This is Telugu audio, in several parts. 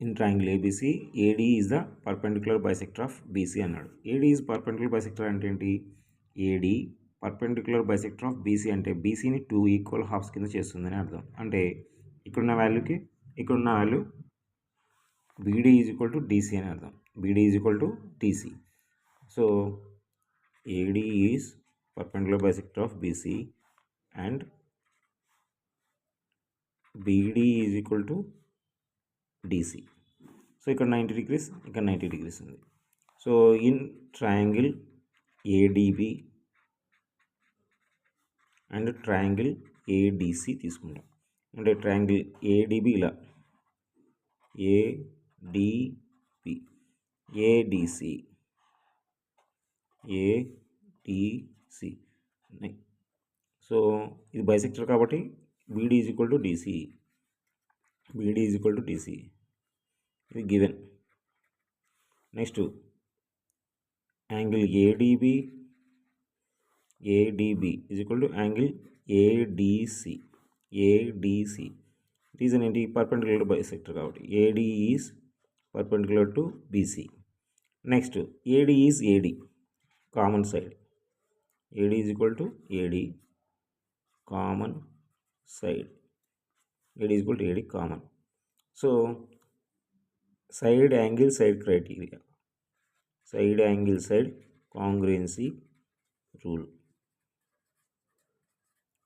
In triangle ABC AD is the perpendicular bisector of BC అన్నాడు. ఏడి ఈజ్ పర్పెండిక్యులర్ బైసెక్టర్ అంటే ఏంటి? AD perpendicular bisector of BC అంటే బీసీని 2 ఈక్వల్ హాఫ్స్ కింద చేస్తుందని అర్థం. అంటే ఇక్కడున్న వాల్యూకి ఇక్కడున్న value BD is equal to DC అని అర్థం. BD is equal to DC. So AD is perpendicular bisector of BC and BD is equal to DC. So ఇక్కడ 90 degrees, ఇక్కడ 90 degrees ఉంది. So in triangle ADB and triangle ADC తీసుకుంటాం. అంటే ట్రయాంగిల్ ఏడిబి ఇలా ఏడిబి ఏడిసి ఏడిసి. సో ఇది బైసెక్టర్ కాబట్టి BD is equal to DC. BD is equal to DC. ఇది given. Next angle ADB is equal to angle ADC. ADC reason ఏంటి? పర్పెండిక్యులర్ బైసెక్టర్ కాబట్టి AD is perpendicular to BC. Next AD is AD common side. AD is equal to AD common side. AD is equal to AD common. So side angle side criteria, side angle side congruency rule.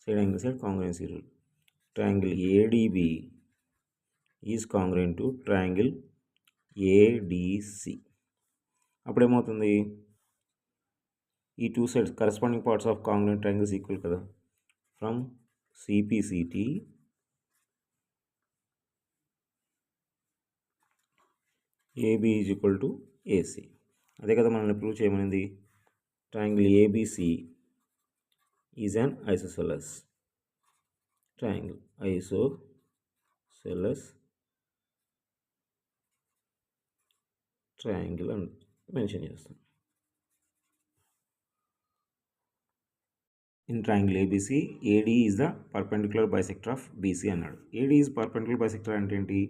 Side angle side congruency rule. Triangle ADB is congruent to triangle ADC. అప్పుడేమవుతుంది? ఈ two sides corresponding parts of congruent triangles equal కదా. From CPCT AB is equal to AC. అదే కదా మనల్ని ప్రూవ్ చేయమనింది. Triangle ABC is an isosceles triangle. Isosceles triangle అని మెన్షన్ చేస్తాం. In triangle ABC AD is the perpendicular bisector of BC అన్నాడు. ఏడి ఈజ్ పర్పెండిక్యులర్ బైసెక్టర్ అంటే ఏంటి?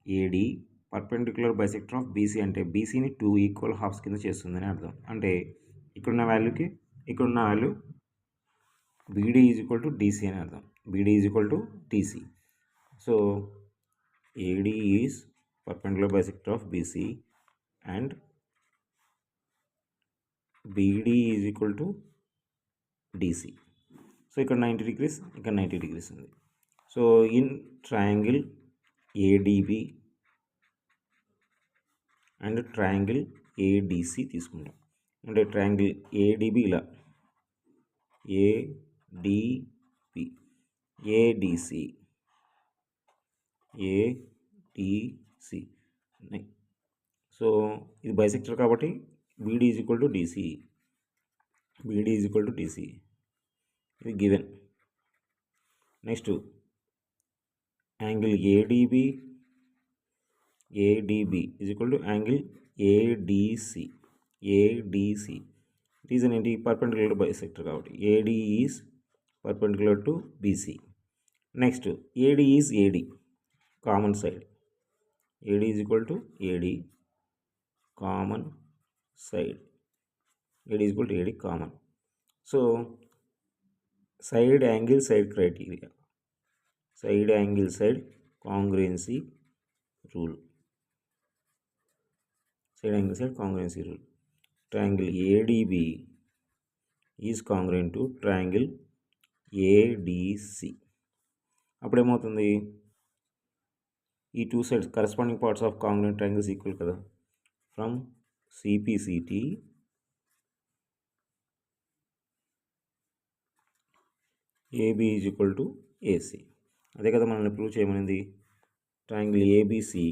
AD perpendicular bisector of BC అంటే బీసీని 2 ఈక్వల్ హాఫ్స్ కింద చేస్తుందని అర్థం. అంటే ఇక్కడున్న వాల్యూకి ఇక్కడున్న value BD is equal to DC అని అర్థం. BD is equal to DC. So AD is perpendicular bisector of BC and BD is equal to DC. So ఇక్కడ 90 degrees, ఇక్కడ 90 degrees ఉంది. So in triangle ADB and triangle ADC తీసుకుంటాం. అంటే ట్రయాంగిల్ ఏడిబి ఇలా ఏడిబి ఏడిసి ఏడిసి. సో ఇది బైసెక్టర్ కాబట్టి BD is equal to DC. BD is equal to DC. ఇది given. Next angle ADB is equal to angle ADC. ADC reason ఏంటి? పర్పెండిక్యులర్ బైసెక్టర్ కాబట్టి AD is perpendicular to BC. Next AD is AD common side. AD is equal to AD common side. AD is equal to AD common. So side angle side criteria, side angle side congruency rule. Side angle side congruency rule. Triangle ADB is congruent to triangle ADC. అప్పుడేమవుతుంది? ఈ two sides corresponding parts of congruent triangles equal కదా. From CPCT AB is equal to AC. అదే కదా మనల్ని ప్రూవ్ చేయమనింది. Triangle ABC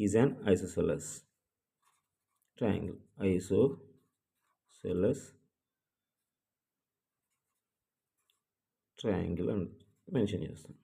is an isosceles triangle. Isosceles triangle అని మెన్షన్ చేస్తాం.